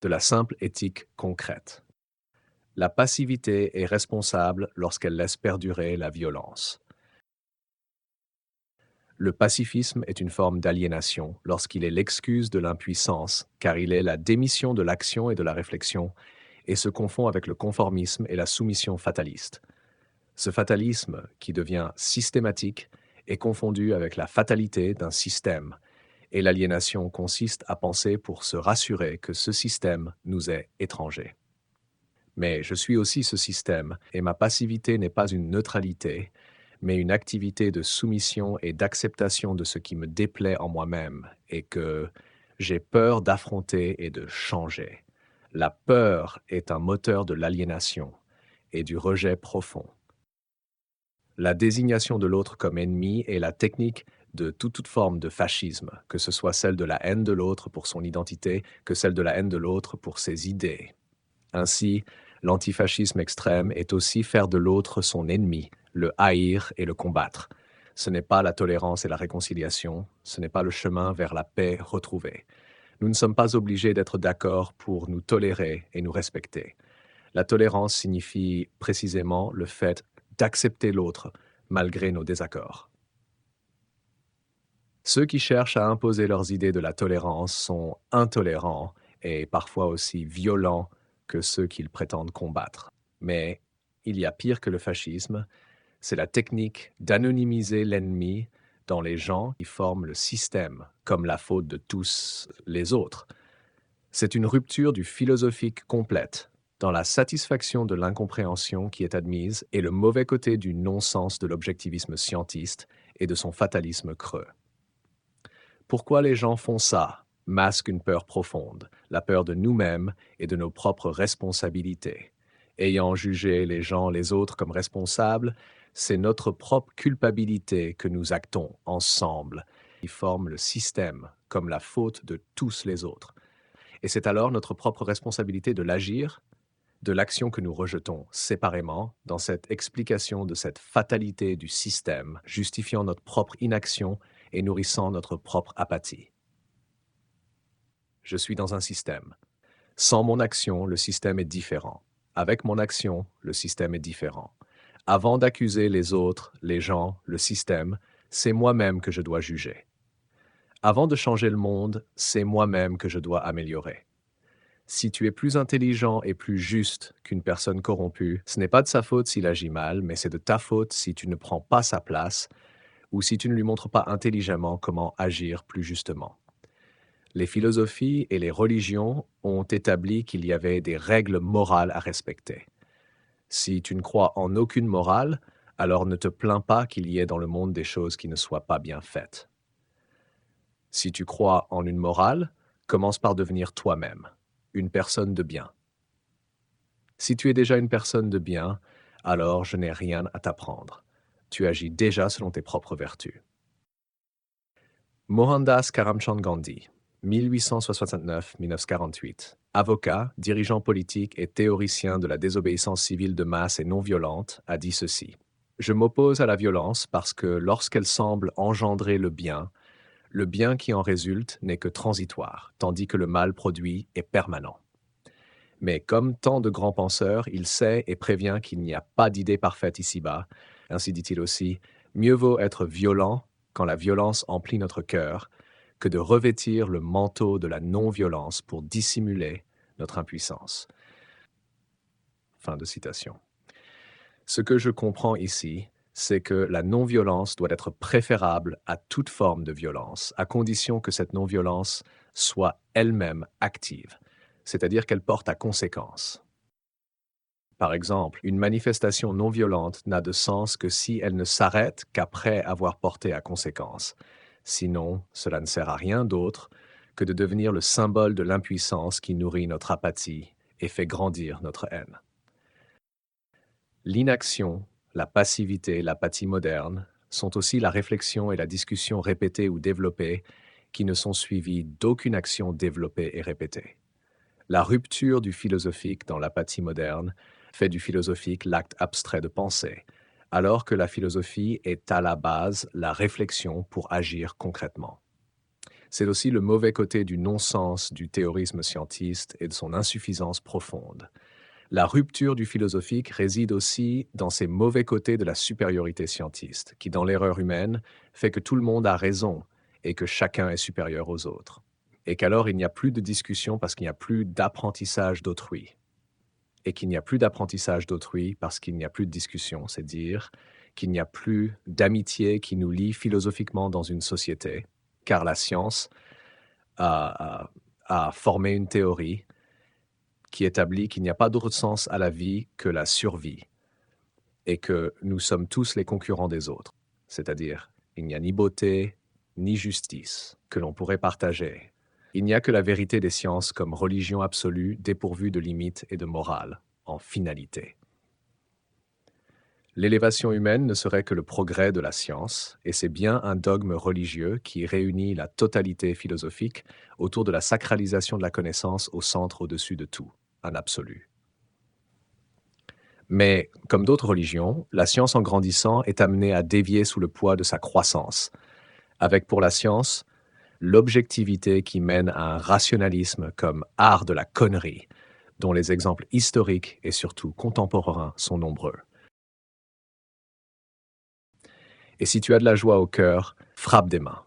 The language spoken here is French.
de la simple éthique concrète. La passivité est responsable lorsqu'elle laisse perdurer la violence. Le pacifisme est une forme d'aliénation lorsqu'il est l'excuse de l'impuissance, car il est la démission de l'action et de la réflexion, et se confond avec le conformisme et la soumission fataliste. Ce fatalisme, qui devient systématique, est confondu avec la fatalité d'un système, et l'aliénation consiste à penser pour se rassurer que ce système nous est étranger. Mais je suis aussi ce système, et ma passivité n'est pas une neutralité, mais une activité de soumission et d'acceptation de ce qui me déplaît en moi-même, et que j'ai peur d'affronter et de changer. La peur est un moteur de l'aliénation et du rejet profond. La désignation de l'autre comme ennemi est la technique de toute forme de fascisme, que ce soit celle de la haine de l'autre pour son identité, que celle de la haine de l'autre pour ses idées. Ainsi, l'antifascisme extrême est aussi faire de l'autre son ennemi, le haïr et le combattre. Ce n'est pas la tolérance et la réconciliation, ce n'est pas le chemin vers la paix retrouvée. Nous ne sommes pas obligés d'être d'accord pour nous tolérer et nous respecter. La tolérance signifie précisément le fait d'accepter l'autre malgré nos désaccords. Ceux qui cherchent à imposer leurs idées de la tolérance sont intolérants et parfois aussi violents que ceux qu'ils prétendent combattre. Mais il y a pire que le fascisme, c'est la technique d'anonymiser l'ennemi dans les gens qui forment le système, comme la faute de tous les autres. C'est une rupture du philosophique complète, dans la satisfaction de l'incompréhension qui est admise et le mauvais côté du non-sens de l'objectivisme scientiste et de son fatalisme creux. Pourquoi les gens font ça masque une peur profonde, la peur de nous-mêmes et de nos propres responsabilités. Ayant jugé les gens les autres comme responsables, c'est notre propre culpabilité que nous actons ensemble, qui forme le système comme la faute de tous les autres. Et c'est alors notre propre responsabilité de l'agir, de l'action que nous rejetons séparément, dans cette explication de cette fatalité du système, justifiant notre propre inaction et nourrissant notre propre apathie. Je suis dans un système. Sans mon action, le système est différent. Avec mon action, le système est différent. Avant d'accuser les autres, les gens, le système, c'est moi-même que je dois juger. Avant de changer le monde, c'est moi-même que je dois améliorer. Si tu es plus intelligent et plus juste qu'une personne corrompue, ce n'est pas de sa faute s'il agit mal, mais c'est de ta faute si tu ne prends pas sa place ou si tu ne lui montres pas intelligemment comment agir plus justement. Les philosophies et les religions ont établi qu'il y avait des règles morales à respecter. Si tu ne crois en aucune morale, alors ne te plains pas qu'il y ait dans le monde des choses qui ne soient pas bien faites. Si tu crois en une morale, commence par devenir toi-même, une personne de bien. Si tu es déjà une personne de bien, alors je n'ai rien à t'apprendre. Tu agis déjà selon tes propres vertus. Mohandas Karamchand Gandhi, 1869-1948. Avocat, dirigeant politique et théoricien de la désobéissance civile de masse et non violente, a dit ceci. Je m'oppose à la violence parce que lorsqu'elle semble engendrer le bien qui en résulte n'est que transitoire, tandis que le mal produit est permanent. Mais comme tant de grands penseurs, il sait et prévient qu'il n'y a pas d'idée parfaite ici-bas. Ainsi dit-il aussi, mieux vaut être violent quand la violence emplit notre cœur que de revêtir le manteau de la non-violence pour dissimuler notre impuissance. Fin de citation. Ce que je comprends ici, c'est que la non-violence doit être préférable à toute forme de violence, à condition que cette non-violence soit elle-même active, c'est-à-dire qu'elle porte à conséquence. Par exemple, une manifestation non violente n'a de sens que si elle ne s'arrête qu'après avoir porté à conséquence. Sinon, cela ne sert à rien d'autre que de devenir le symbole de l'impuissance qui nourrit notre apathie et fait grandir notre haine. L'inaction, la passivité, l'apathie moderne sont aussi la réflexion et la discussion répétée ou développée qui ne sont suivies d'aucune action développée et répétée. La rupture du philosophique dans l'apathie moderne fait du philosophique l'acte abstrait de penser, alors que la philosophie est à la base la réflexion pour agir concrètement. C'est aussi le mauvais côté du non-sens du théorisme scientiste et de son insuffisance profonde. La rupture du philosophique réside aussi dans ces mauvais côtés de la supériorité scientiste, qui, dans l'erreur humaine, fait que tout le monde a raison et que chacun est supérieur aux autres. Et qu'alors il n'y a plus de discussion parce qu'il n'y a plus d'apprentissage d'autrui. Et qu'il n'y a plus d'apprentissage d'autrui parce qu'il n'y a plus de discussion, c'est dire qu'il n'y a plus d'amitié qui nous lie philosophiquement dans une société, car la science a formé une théorie qui établit qu'il n'y a pas d'autre sens à la vie que la survie et que nous sommes tous les concurrents des autres. C'est-à-dire, il n'y a ni beauté, ni justice que l'on pourrait partager. Il n'y a que la vérité des sciences comme religion absolue dépourvue de limites et de morale, en finalité. L'élévation humaine ne serait que le progrès de la science, et c'est bien un dogme religieux qui réunit la totalité philosophique autour de la sacralisation de la connaissance au centre au-dessus de tout, un absolu. Mais, comme d'autres religions, la science en grandissant est amenée à dévier sous le poids de sa croissance, avec pour la science l'objectivité qui mène à un rationalisme comme art de la connerie, dont les exemples historiques et surtout contemporains sont nombreux. Et si tu as de la joie au cœur, frappe des mains.